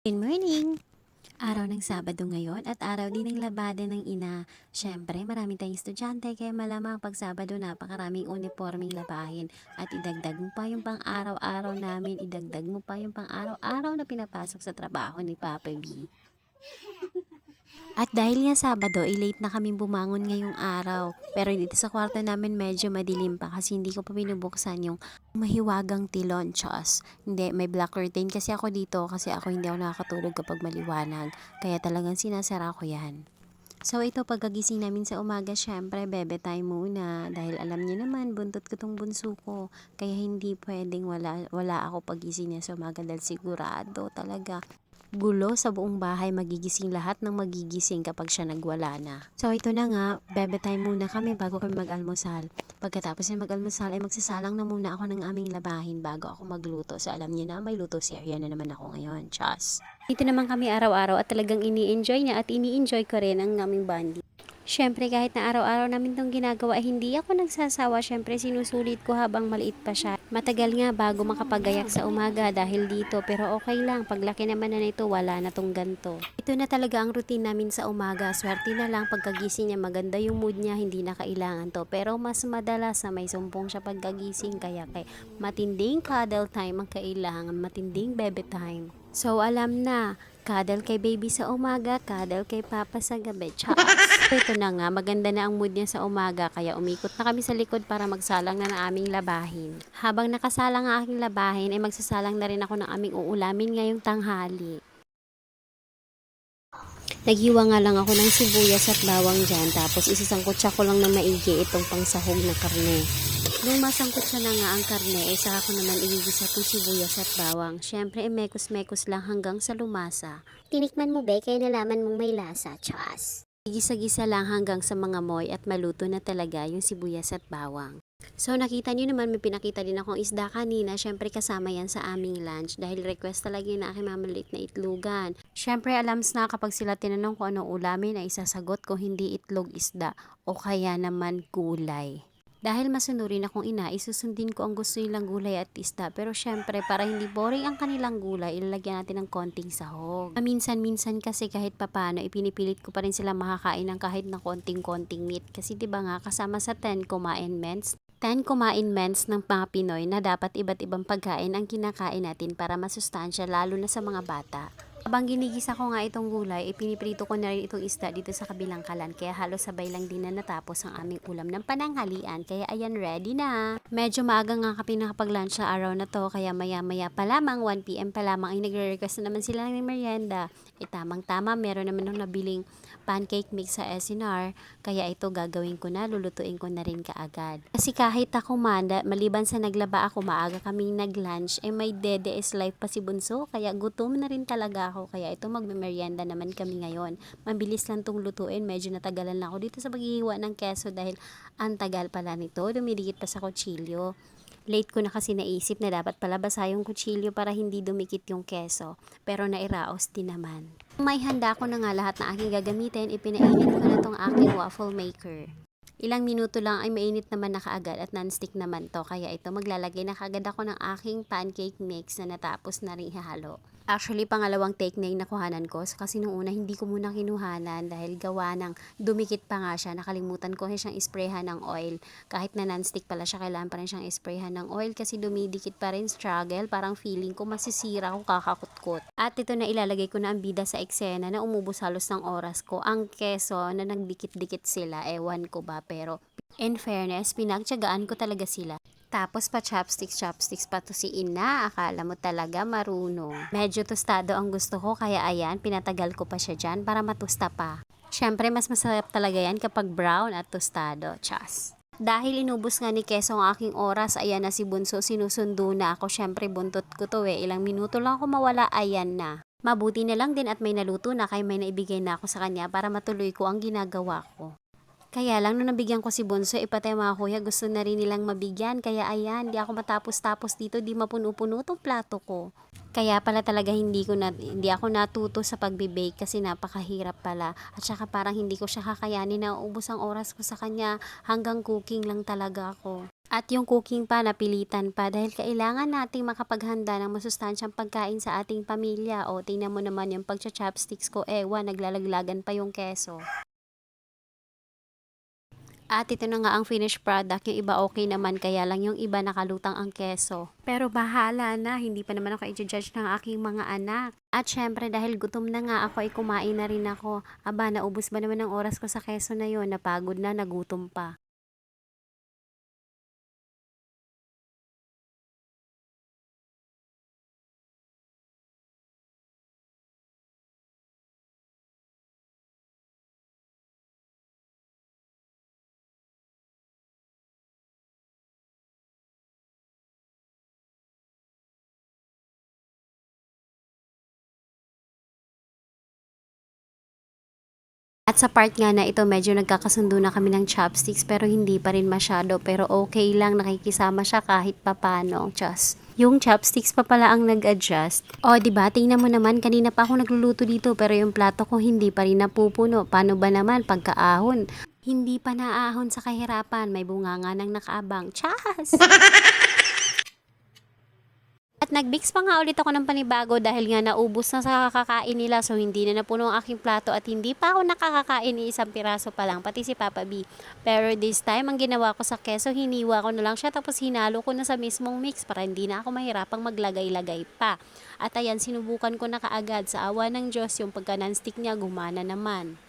Good morning! Araw ng Sabado ngayon at araw din ng labada ng ina. Siyempre, marami tayong estudyante kaya malamang pag Sabado napakaraming uniforming labahin. At idagdag mo pa yung pang-araw-araw namin, idagdag mo pa yung pang-araw-araw na pinapasok sa trabaho ni Papa B. At dahil nga Sabado, late na kaming bumangon ngayong araw. Pero dito sa kwarto namin medyo madilim pa kasi hindi ko pa binubuksan yung mahiwagang tilon, Chos. Hindi, may black curtain kasi ako dito kasi ako hindi ako nakakatulog kapag maliwanag. Kaya talagang sinasara ko yan. So ito pagkagising namin sa umaga, syempre bebe time muna dahil alam niyo naman buntot ko tong bunso ko. Kaya hindi pwedeng wala ako pagising niya sa umaga dahil sigurado talaga gulo sa buong bahay, magigising lahat ng magigising kapag siya nagwala na. So ito na nga, bebe time muna kami bago kami mag-almusal. Pagkatapos na mag-almusal ay magsasalang na muna ako ng aming labahin bago ako magluto. So alam niyo na, may luto si Ariana naman ako ngayon, Chas. Dito naman kami araw-araw at talagang ini-enjoy niya at ini-enjoy ko rin ang aming bonding. Siyempre kahit na araw-araw namin itong ginagawa, hindi ako nagsasawa. Siyempre sinusulit ko habang maliit pa siya. Matagal nga bago makapagayak sa umaga dahil dito, pero okay lang. Paglaki naman na nito, wala na tong ganto. Ito na talaga ang routine namin sa umaga. Swerte na lang pagkagising niya, maganda yung mood niya, hindi na kailangan to. Pero mas madalas na may sumpong siya pagkagising, kaya matinding cuddle time ang kailangan, matinding bebe time. So alam na, cuddle kay baby sa umaga, cuddle kay papa sa gabi. Chas! Ito na nga, maganda na ang mood niya sa umaga kaya umikot na kami sa likod para magsalang na ng aming labahin. Habang nakasalang ang aking labahin ay magsasalang na rin ako ng aming uulamin ngayong tanghali. Naghiwa nga lang ako ng sibuyas at bawang dyan, tapos isasangkutsa ko lang na maigi itong pangsahog na karne. Nung masangkutsa na nga ang karne, saka ko naman igigisa itong sibuyas at bawang. Siyempre, mekos-mekos lang hanggang sa lumasa. Tinikman mo be, kaya nalaman mong may lasa, Chas. Igisa-gisa lang hanggang sa mga moy at maluto na talaga yung sibuyas at bawang. So nakita niyo naman may pinakita din akong isda kanina. Syempre kasama yan sa aming lunch dahil request talaga yun na aking mamaliit na itlugan. Syempre alams na kapag sila tinanong kung anong ulamin ay isasagot ko hindi itlog isda o kaya naman gulay. Dahil masunurin akong ina, isusundin ko ang gusto nilang gulay at isda. Pero syempre, para hindi boring ang kanilang gulay, ilalagyan natin ng konting sahog. Minsan-minsan kasi kahit papano, ipinipilit ko pa rin sila makakain ng kahit na konting-konting meat. Kasi 'di ba nga, kasama sa 10 commandments, 10 commandments ng mga Pinoy na dapat iba't ibang pagkain ang kinakain natin para masustansya lalo na sa mga bata. Habang ginigisa ko nga itong gulay, ipiniprito ko na rin itong isda dito sa kabilang kalan. Kaya halos sabay lang din na natapos ang aming ulam ng pananghalian. Kaya ayan, ready na. Medyo maaga nga kami nakapag-lunch sa araw na to. Kaya maya-maya pa lamang, 1 PM pa lamang ay nagre-request na naman sila ng merienda. Tamang-tama, meron naman nung nabiling pancake mix sa SNR. Kaya ito gagawin ko na, lulutuin ko na rin kaagad. Kasi kahit ako maliban sa naglaba ako, maaga kaming nag-lunch, may dede is life pa si Bunso. Kaya gutom na rin talaga ako. Kaya ito magme-merienda naman kami ngayon. Mabilis lang tong lutuin. Medyo natagalan lang ako dito sa paghihiwa ng keso dahil ang tagal pala nito. Dumidikit pa sa kutsilyo. Late ko na kasi naisip na dapat pala basa yung kutsilyo para hindi dumikit yung keso. Pero nairaos din naman. May handa ko na nga lahat na aking gagamitin. Ipinainit ko na tong aking waffle maker. Ilang minuto lang ay mainit naman na kaagad at non-stick naman to. Kaya ito maglalagay na kaagad ako ng aking pancake mix na natapos na rin ihalo. Actually, pangalawang take na yung nakuhanan ko. So, kasi nung una, hindi ko muna kinuhanan dahil gawa ng dumikit pa nga siya. Nakalimutan ko siyang isprayhan ng oil. Kahit na non-stick pala siya, kailangan pa rin siyang isprayhan ng oil kasi dumidikit pa rin, struggle. Parang feeling ko masisira kung kakakutkot. At ito na ilalagay ko na ang bida sa eksena na umubos halos ng oras ko. Ang keso na nagdikit-dikit sila, ewan ko ba. Pero in fairness, pinagtyagaan ko talaga sila. Tapos pa chopsticks pa to si ina. Akala mo talaga marunong. Medyo tostado ang gusto ko kaya ayan, pinatagal ko pa siya dyan para matusta pa. Syempre mas masarap talaga yan kapag brown at tostado. Chas. Dahil inubos nga ni Keso ang aking oras, ayan na si Bunso, sinusundo na ako. Syempre buntot ko to ilang minuto lang ako mawala, ayan na. Mabuti na lang din at may naluto na kaya may naibigay na ako sa kanya para matuloy ko ang ginagawa ko. Kaya lang nung nabigyan ko si Bunso, pati mga kuya gusto na rin nilang mabigyan. Kaya ayan, di ako matapos-tapos dito, di mapuno-puno tong plato ko. Kaya pala talaga hindi ako natuto sa pagbe-bake kasi napakahirap pala. At saka parang hindi ko siya kakayanin, na ubos ang oras ko sa kanya, hanggang cooking lang talaga ako. At yung cooking pa, napilitan pa dahil kailangan nating makapaghanda ng masustansyang pagkain sa ating pamilya. O tingnan mo naman yung pagcha-chopsticks ko, ewan, naglalaglagan pa yung keso. At ito na nga ang finished product. Yung iba okay naman, kaya lang yung iba nakalutang ang keso. Pero bahala na, hindi pa naman ako i-judge ng aking mga anak. At syempre dahil gutom na nga ako ay kumain na rin ako. Aba, naubos ba naman ang oras ko sa keso na yon? Napagod na, nagutom pa. At sa part nga na ito, medyo nagkakasundo na kami ng chopsticks pero hindi pa rin masyado. Pero okay lang, nakikisama siya kahit papano. Just, yung chopsticks pa pala ang nag-adjust. O, diba? Tingnan mo naman, kanina pa ako nagluluto dito pero yung plato ko hindi pa rin napupuno. Paano ba naman pagkaahon? Hindi pa naahon sa kahirapan. May bunganga nang nakaabang. Chas! At nag-mix pa nga ulit ako ng panibago dahil nga naubos na sa kakakain nila, so hindi na napuno ang aking plato at hindi pa ako nakakakain ni isang piraso pa lang, pati si Papa B. Pero this time, ang ginawa ko sa keso, hiniwa ko na lang siya tapos hinalo ko na sa mismong mix para hindi na ako mahirapang maglagay-lagay pa. At ayan, sinubukan ko na kaagad, sa awa ng Diyos, yung pagka non-stick niya gumana naman.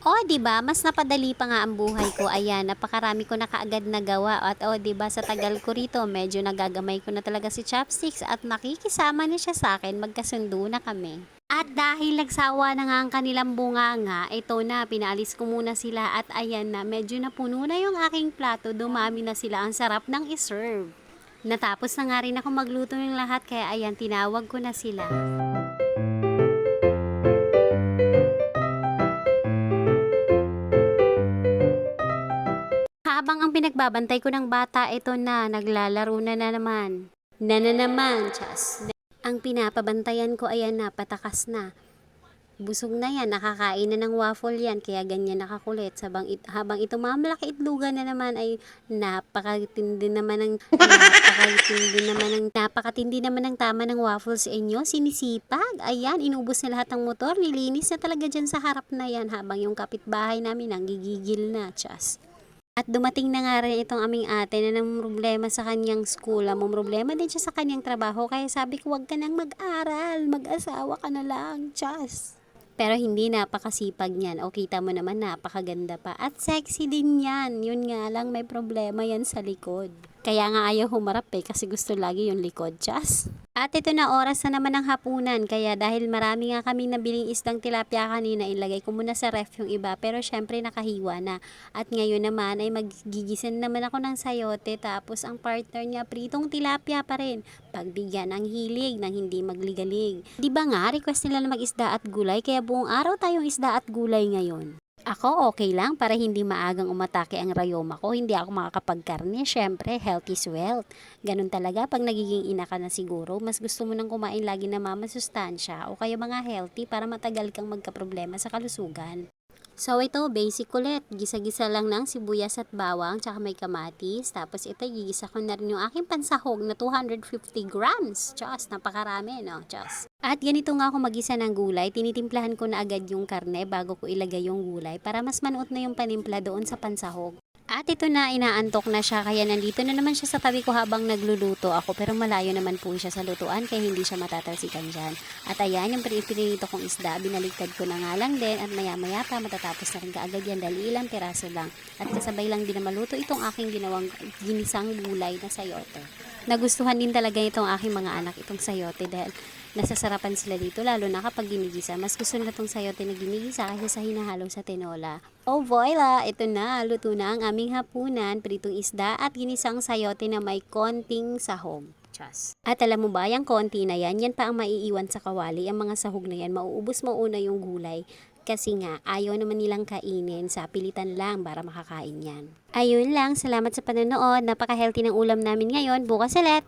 Oh, 'di ba? Mas napadali pa nga ang buhay ko. Ayan, napakarami ko na kaagad na gawa. At 'di ba, sa tagal ko rito, medyo nagagamay ko na talaga si Chopsticks at nakikisama na siya sa akin. Magkasundo na kami. At dahil nagsawa na nga ang kanilang bunganga, ito na, pinaalis ko muna sila at ayan na, medyo napuno na yung aking plato, dumami na sila, ang sarap ng iserve. Natapos na nga rin ako magluto ng lahat, kaya ayan, tinawag ko na sila. Habang ang pinagbabantay ko ng bata, ito na, naglalaro na naman. Na naman, Chas. Ang pinapabantayan ko, ayan na, patakas na. Busog na yan, nakakain na ng waffle yan, kaya ganyan nakakulit. Habang ito mamalaki itlugan na naman ay napakatindi naman ng tama ng waffle sa inyo. Sinisipag, ayan, inubos na lahat ng motor, nilinis na talaga dyan sa harap na yan, habang yung kapitbahay namin ang gigigil na, Chas. At dumating na nga rin itong aming ate na ng problema sa kanyang school. Ang problema din siya sa kanyang trabaho. Kaya sabi ko, wag ka nang mag-aral. Mag-asawa ka na lang. Chas. Pero hindi, napakasipag niyan. O kita mo naman, napakaganda pa. At sexy din yan. Yun nga lang, may problema yan sa likod. Kaya nga ayaw humarap kasi gusto lagi yung likod. Chas. At ito na, oras na naman ng hapunan. Kaya dahil marami nga kaming nabiling isdang tilapia kanina, ilagay ko muna sa ref yung iba. Pero syempre nakahiwa na. At ngayon naman ay magigisan naman ako ng sayote. Tapos ang partner niya, pritong tilapia pa rin. Pagbigyan ng hilig, ng hindi magligalig. Di ba nga, request nila na mag-isda at gulay. Kaya buong araw tayong isda at gulay ngayon. Ako okay lang para hindi maagang umatake ang rayoma ko, hindi ako makakapagkarne. Syempre, health is wealth. Ganun talaga pag nagiging ina ka na siguro, mas gusto mo nang kumain lagi na mamasustansya o kaya mga healthy para matagal kang magkaproblema sa kalusugan. So ito, basic ulit. Gisa-gisa lang ng sibuyas at bawang, tsaka may kamatis. Tapos ito, gigisa ko na rin yung aking pansahog na 250 grams. Diyos, napakarami, no? Diyos. At ganito nga ako magisa ng gulay. Tinitimplahan ko na agad yung karne bago ko ilagay yung gulay para mas manuot na yung panimpla doon sa pansahog. At ito na, inaantok na siya kaya nandito na naman siya sa tabi ko habang nagluluto ako pero malayo naman po siya sa lutuan kaya hindi siya matatalsikan dyan. At ayan yung pinito kong isda, binaligtad ko na nga lang din at maya maya pa matatapos na rin kaagad yan dahil ilang piraso lang. At kasabay lang din na maluto itong aking ginawang ginisang gulay na sayote. Nagustuhan din talaga itong aking mga anak itong sayote dahil nasasarapan sila dito lalo na kapag ginigisa. Mas gusto nila itong sayote na ginigisa kaysa sa hinahalo sa tinola. Oh voila! Ito na, luto na ang aming hapunan, pritong isda at ginisang sayote na may konting sahog. Chas. At alam mo ba, yung konti na yan pa ang maiiwan sa kawali. Ang mga sahog na yan, mauubos mo una yung gulay. Kasi nga, ayaw naman nilang kainin sa pilitan lang para makakain yan. Ayun lang, salamat sa panonood. Napaka-healthy ng ulam namin ngayon. Bukas ulit!